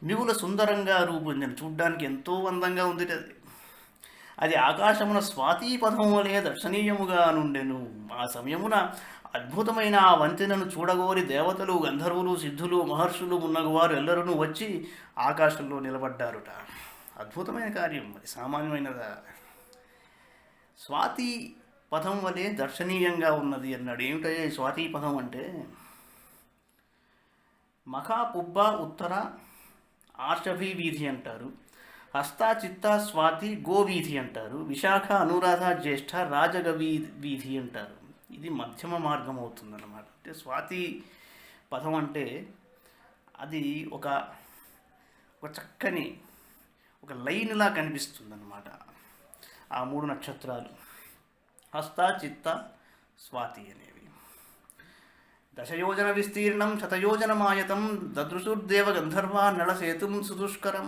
మిగుల సుందరంగా రూపొందిన. చూడ్డానికి ఎంతో అందంగా ఉంది అది. అది ఆకాశమున స్వాతి పథం వలె దర్శనీయముగా నుండెను. ఆ సమయమున అద్భుతమైన ఆ వంతెనను చూడగోరి దేవతలు, గంధర్వులు, సిద్ధులు, మహర్షులు మున్నగువారు ఎల్లరూ వచ్చి ఆకాశంలో నిలబడ్డారుట. అద్భుతమైన కార్యం, మరి సామాన్యమైనదా? స్వాతి పథం వలె దర్శనీయంగా ఉన్నది అన్నాడు. ఏమిటయ్యా స్వాతి పథం అంటే? మఖ, పుబ్బ, ఉత్తర, ఆర్షభి వీధి అంటారు. హస్త, చిత్త, స్వాతి, గోవీధి అంటారు. విశాఖ, అనురాధ, జ్యేష్ఠ, రాజగవి వీధి అంటారు. ఇది మధ్యమ మార్గం అవుతుందన్నమాట. అంటే స్వాతి పథం అంటే అది ఒక చక్కని ఒక లైన్లా కనిపిస్తుందన్నమాట. ఆ 3 నక్షత్రాలు హస్త, చిత్త, స్వాతి అనేవి. దశయోజన విస్తీర్ణం శతయోజనమాయతం దదృశుర్దేవ గంధర్వ నళసేతుం సుదుష్కరం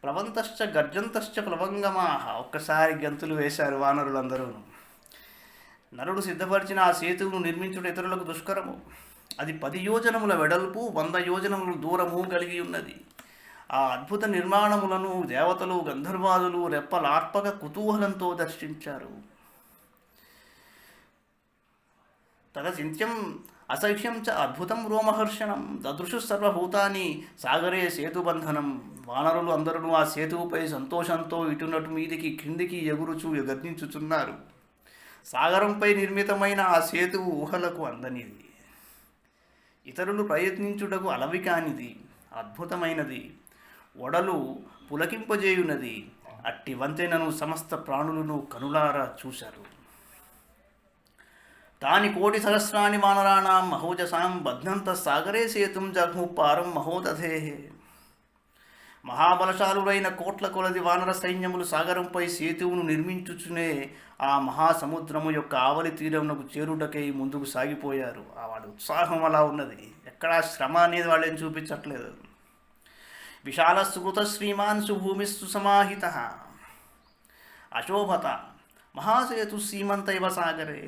ప్లవంతశ్చ గర్జంతశ్చ ప్లవంగమాహ. ఒక్కసారి గంతులు వేశారు వానరులందరూ. నరుడు సిద్ధపరిచిన ఆ సేతువును నిర్మించుట ఇతరులకు దుష్కరము. అది 10 యోజనముల వెడల్పు, 100 యోజనముల దూరము కలిగి ఉన్నది. ఆ అద్భుత నిర్మాణములను దేవతలు, గంధర్వాదులు రెప్పలార్పక కుతూహలంతో దర్శించారు. తదచింత్యం అసహ్యం చ అద్భుతం రోమహర్షణం దదృశు సర్వభూతాన్ని సాగరే సేతుబంధనం. వానరులు అందరూ ఆ సేతువుపై సంతోషంతో ఇటునటు మీదికి క్రిందికి ఎగురుచూ గర్జించుచున్నారు. సాగరంపై నిర్మితమైన ఆ సేతువు ఊహలకు అందనిది, ఇతరులు ప్రయత్నించుటకు అలవి కానిది, అద్భుతమైనది, ఒడలు పులకింపజేయునది. అట్టి వంతెనను సమస్త ప్రాణులను కనులారా చూశారు. తాని 1,000,000 సహస్రాణి వానరాణాం మహోజసాం బధ్నంత సాగరే సేతుం జగ్ముపారం మహోదధే. మహాబలశాలురైన కోట్ల కొలది వానర సైన్యములు సాగరంపై సేతువును నిర్మించుచునే ఆ మహాసముద్రము యొక్క ఆవలి తీరమునకు చేరుటకై ముందుకు సాగిపోయారు. వాడి ఉత్సాహం అలా ఉన్నది. ఎక్కడా శ్రమ అనేది వాళ్ళేం చూపించట్లేదు. విశాల సుకృత శ్రీమాన్ సుభూమిస్సు సమాహిత అశోభత మహాసేతు సీమంత ఇవ సాగరే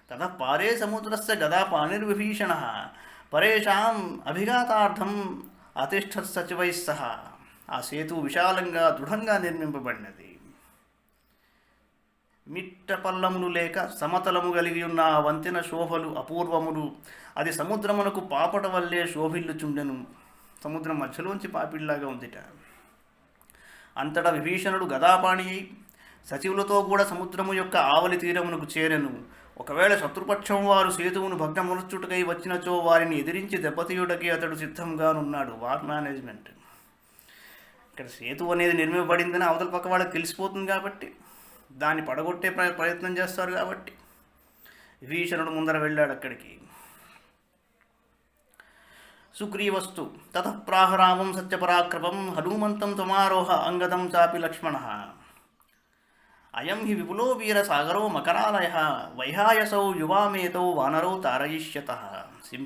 తతః పారే సముద్రస్య గదా పాణిర్విభీషణ పరేషాం అభిఘాతార్థం అతిష్ఠత్ సచివైః సహ. ఆ సేతు విశాలంగా దృఢంగా నిర్మింపబడినది. మిట్ట పల్లములు లేక సమతలము కలిగి ఉన్న ఆ వంతెన శోభలు అపూర్వములు. అది సముద్రమునకు పాపట వల్లే శోభిల్లుచుండెను. సముద్రం మధ్యలోంచి పాపిడిలాగా ఉందిట. అంతటా విభీషణుడు గదాపాణి సచివులతో కూడా సముద్రము యొక్క ఆవలి తీరమునకు చేరెను. ఒకవేళ శత్రుపక్షం వారు సేతువును భగ్నమునర్చుటకై వచ్చినచో వారిని ఎదిరించి దెబ్బతీయుటకి అతడు సిద్ధంగానున్నాడు. War management. ఇక్కడ సేతు అనేది నిర్మింపబడిందని అవతల పక్క వాళ్ళకి తెలిసిపోతుంది కాబట్టి దాన్ని పడగొట్టే ప్రయత్నం చేస్తారు. కాబట్టి విభీషణుడు ముందర వెళ్ళాడు అక్కడికి. సుగ్రీవస్తు తతః ప్రాహరామం సత్యపరాక్రమం హనుమంతం త్వమారోహ అంగదం చాపి లక్ష్మణ. అయం హి విపులో వీర సాగరో మకరాలయ వైహాయసౌ యువామేతౌ వానరౌ తారయిష్యతః.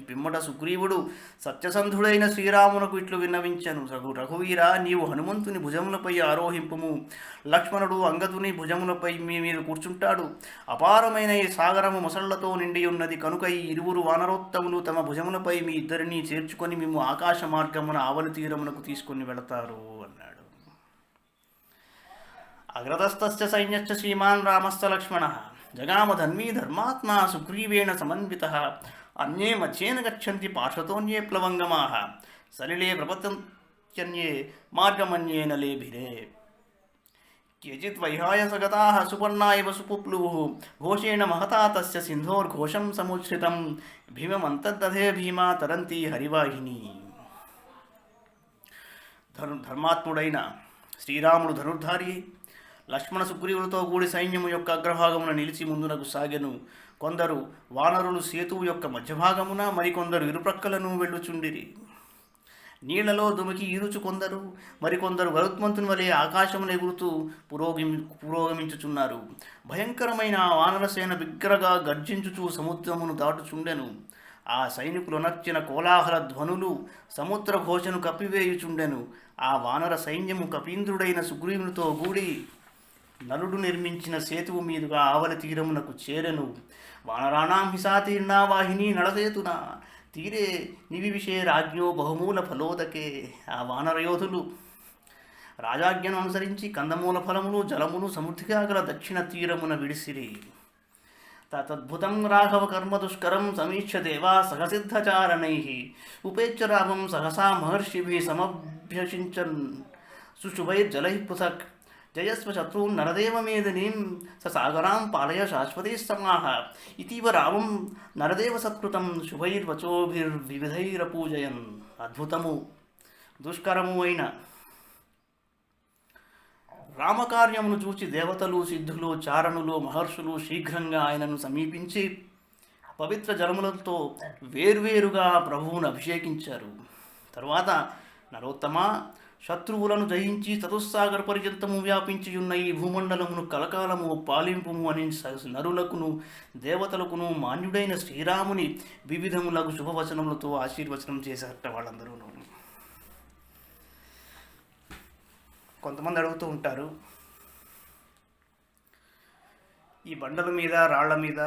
పిమ్మట సుగ్రీవుడు సత్యసంధుడైన శ్రీరామునకు ఇట్లు విన్నవించెను. రఘువీర, నీవు హనుమంతుని భుజములపై ఆరోహింపుము. లక్ష్మణుడు అంగదుని భుజములపై మీ మీద కూర్చుంటాడు. అపారమైన ఈ సాగరము మొసళ్లతో నిండి ఉన్నది కనుక ఈ 2 వానరోత్తములు తమ భుజములపై మీ ఇద్దరిని చేర్చుకొని మేము ఆకాశ మార్గమున ఆవలి తీరమునకు తీసుకొని వెళతారు అన్నాడు. అగ్రతస్తస్య సైన్యశ్చ శ్రీమాన్ రామశ్చ లక్ష్మణః జగామ ధన్వీ ధర్మాత్మా సుగ్రీవేణ సమన్వితః. అన్యే మధ్యేన గచ్చంతి పార్శ్వతోన్యే ప్లవంగమాః సలిలే ప్రపతంత్యన్యే మార్గమన్యేన లేభిరే. కేచిత్ వైహాయసగతాః సుపర్ణా ఇవ సుపుప్లువుః ఘోషేణ మహతా తస్య సింధోర్ఘోషం సముచ్ఛ్రితం భీమమంతర్దధే భీమా తరంతి హరివాహిని. ధర్మాత్ముడైన శ్రీరాముడు ధనుర్ధారి లక్ష్మణ సుగ్రీవులతో కూడి సైన్యము యొక్క అగ్రభాగమున నిలిచి ముందునకు సాగెను. కొందరు వానరులు సేతువు యొక్క మధ్యభాగమున, మరికొందరు ఇరుప్రక్కలను వెళ్ళుచుండిరి. నీళ్లలో దుమికి ఈరుచు కొందరు, మరికొందరు గరుత్మంతుని వలె ఆకాశమును ఎగురుతూ పురోగమించుచున్నారు. భయంకరమైన వానరసేన బిగ్గరగా గర్జించుచు సముద్రమును దాటుచుండెను. ఆ సైనికులొనర్చిన కోలాహల ధ్వనులు సముద్ర ఘోషను కప్పివేయుచుండెను. ఆ వానర సైన్యము కపీంద్రుడైన సుగ్రీవునితో కూడి నలుడు నిర్మించిన సేతువు మీదుగా ఆవలి తీరమునకు చేరెను. వానరాణాం హిసాతీర్ణా వాహిని నడసేతున తీరే నివివిషే రాజ్ఞో బహుమూల ఫలోదకే. ఆ వానరయోధులు రాజాజ్ఞను అనుసరించి కందమూల ఫలమును జలమును సమృద్ధిగా గల దక్షిణ తీరమున విడిసిరి. తద్భుతం రాఘవ కర్మ దుష్కరం సమీక్ష దేవా సహసిద్ధచారణై ఉపేక్ష రామం సహసా మహర్షిభి సమభ్యసించన్ సుశుభైర్జలై పృథక్ జయస్వ శత్రూన్ నరదేవమేదినీం ససాగరాం పాలయ శాశ్వతీ సమాహ ఇతీవ రామం నరదేవ సత్కృతం శుభైర్వచోభిర్వివిధైరపూజయన్. అద్భుతము దుష్కరము అయిన రామకార్యమును చూచి దేవతలు, సిద్ధులు, చారణులు, మహర్షులు శీఘ్రంగా ఆయనను సమీపించి పవిత్ర జలములతో వేర్వేరుగా ప్రభువును అభిషేకించారు. తరువాత నరోత్తమ, శత్రువులను జయించి చతుస్సాగర పర్యంతము వ్యాపించియున్న ఈ భూమండలమును కలకాలము పాలింపుము అని నరులకును దేవతలకును మాన్యుడైన శ్రీరాముని వివిధములకు శుభవచనములతో ఆశీర్వచనం చేశారట వాళ్ళందరూ. కొంతమంది అడుగుతూ ఉంటారు, ఈ బండల మీద రాళ్ల మీద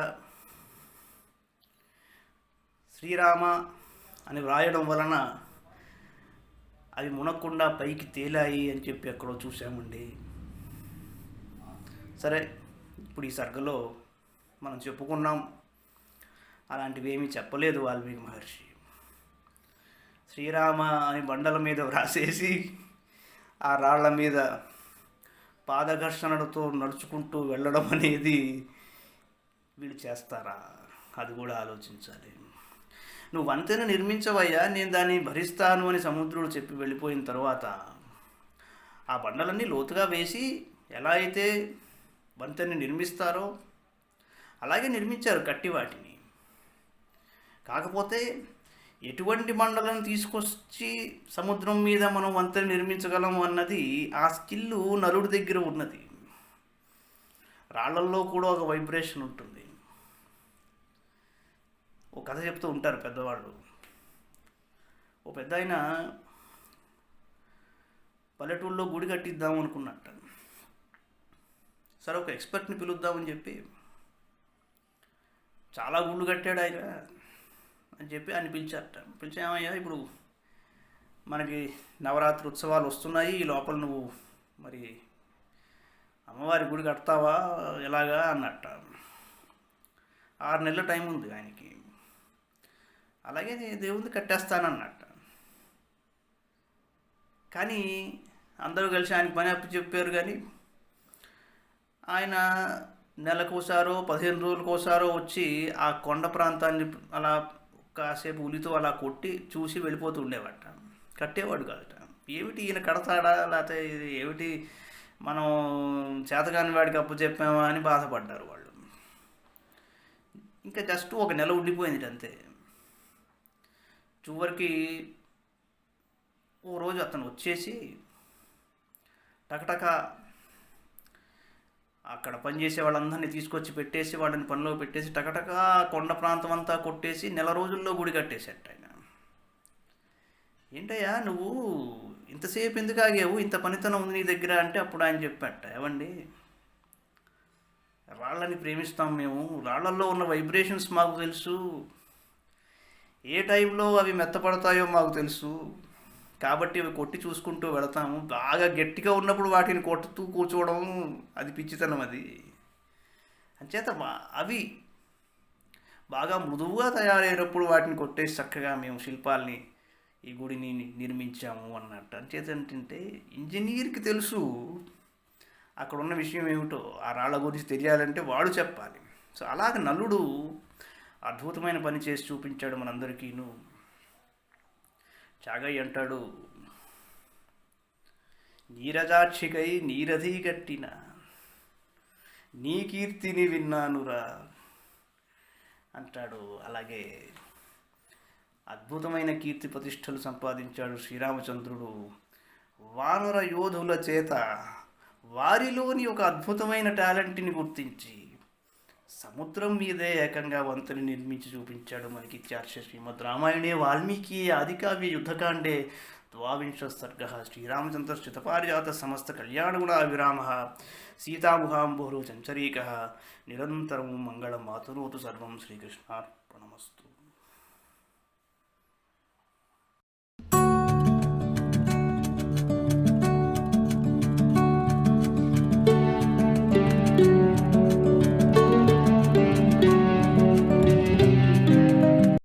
శ్రీరామ అని వ్రాయడం వలన అవి మునక్కుండా పైకి తేలాయి అని చెప్పి ఎక్కడో చూసామండి. సరే, ఇప్పుడు ఈ సర్గలో మనం చెప్పుకున్నాం, అలాంటివి ఏమీ చెప్పలేదు వాల్మీకి మహర్షి. శ్రీరామ అని బండల మీద వ్రాసేసి ఆ రాళ్ల మీద పాదఘర్షణలతో నడుచుకుంటూ వెళ్ళడం అనేది వీళ్ళు చేస్తారా? అది కూడా ఆలోచించాలి. నువ్వు వంతెన నిర్మించవయ్యా, నేను దాన్ని భరిస్తాను అని సముద్రుడు చెప్పి వెళ్ళిపోయిన తర్వాత ఆ బండలన్నీ లోతుగా వేసి ఎలా అయితే వంతెన్ని నిర్మిస్తారో అలాగే నిర్మించారు కట్టి వాటిని. కాకపోతే ఎటువంటి బండలను తీసుకొచ్చి సముద్రం మీద మనం వంతెన నిర్మించగలము అన్నది ఆ స్కిల్లు నలుడి దగ్గర ఉన్నది. రాళ్లల్లో కూడా ఒక వైబ్రేషన్ ఉంటుంది. ఓ కథ చెప్తూ ఉంటారు పెద్దవాళ్ళు. ఓ పెద్ద ఆయన పల్లెటూళ్ళలో గుడి కట్టిద్దాం అనుకున్నట్ట. సరే, ఒక ఎక్స్పర్ట్ని పిలుద్దామని చెప్పి చాలా గుళ్ళు కట్టాడు ఆయన అని చెప్పి ఆయన పిలిచారట. పిలిచామయ్యా, ఇప్పుడు మనకి నవరాత్రి ఉత్సవాలు వస్తున్నాయి, ఈ లోపల నువ్వు మరి అమ్మవారి గుడి కడతావా ఎలాగా అన్నట్ట. 6 నెలల టైం ఉంది ఆయనకి. అలాగే దేవుడిని కట్టేస్తానన్నట్ట. కానీ అందరూ కలిసి ఆయనకి పని అప్పు చెప్పారు. కానీ ఆయన నెలకోసారో 15 రోజులకోసారో వచ్చి ఆ కొండ ప్రాంతాన్ని అలా కాసేపు ఉలితో అలా కొట్టి చూసి వెళ్ళిపోతూ ఉండేవాట. కట్టేవాడు కాదట. ఏమిటి ఈయన కడతాడా, లేకపోతే ఇది ఏమిటి మనం చేతగాని వాడికి అప్పు చెప్పామా అని బాధపడ్డారు వాళ్ళు. ఇంకా జస్ట్ 1 నెల ఉండిపోయింది అంతే. చివరికి ఓ రోజు అతను వచ్చేసి టకటక అక్కడ పనిచేసే వాళ్ళందరినీ తీసుకొచ్చి పెట్టేసి వాళ్ళని పనిలో పెట్టేసి టకటక కొండ ప్రాంతం అంతా కొట్టేసి 1 నెల రోజుల్లో గుడి కట్టేసేట ఆయన. ఏంటయ్యా నువ్వు ఇంతసేపు ఎందుకు ఆగావు, ఇంత పనితనం ఉంది నీ దగ్గర అంటే అప్పుడు ఆయన చెప్పాట, ఏవండి రాళ్ళని ప్రేమిస్తాం మేము, రాళ్లల్లో ఉన్న వైబ్రేషన్స్ మాకు తెలుసు, ఏ టైంలో అవి మెత్తపడతాయో మాకు తెలుసు, కాబట్టి అవి కొట్టి చూసుకుంటూ వెళతాము. బాగా గట్టిగా ఉన్నప్పుడు వాటిని కొట్టుతూ కూర్చోవడం అది పిచ్చితనం. అది అంచేత అవి బాగా మృదువుగా తయారయ్యేటప్పుడు వాటిని కొట్టేసి చక్కగా మేము శిల్పాలని ఈ గుడిని నిర్మించాము అన్నట్టు. అంచేత ఏంటంటే ఇంజనీర్కి తెలుసు అక్కడ ఉన్న విషయం ఏమిటో, ఆ రాళ్ళ గురించి తెలియాలంటే వాడు చెప్పాలి. సో అలాగే నలుడు అద్భుతమైన పని చేసి చూపించాడు మనందరికీను. చాగయ్య అంటాడు, నీరజాక్షికై నీరధీ గట్టిన నీ కీర్తిని విన్నానురా అంటాడు. అలాగే అద్భుతమైన కీర్తి ప్రతిష్టలు సంపాదించాడు శ్రీరామచంద్రుడు. వానర యోధుల చేత వారిలోని ఒక అద్భుతమైన టాలెంట్ని గుర్తించి సముద్రం మీదే ఏకంగా వంతెని నిర్మించి చూపించాడు. మనకి ఇత్యార్ష శ్రీమద్ రామాయణే వాల్మీకి ఆదికావ్య యుద్ధకాండే ద్వావింశ సర్గ శ్రీరామచంద్ర శ్రితపారిజాత సమస్త కళ్యాణగుణ విరామ సీతాముఖాంబోరు చంచరీక నిరంతరం మంగళం మాతురోతు సర్వం శ్రీకృష్ణార్పణమస్తు.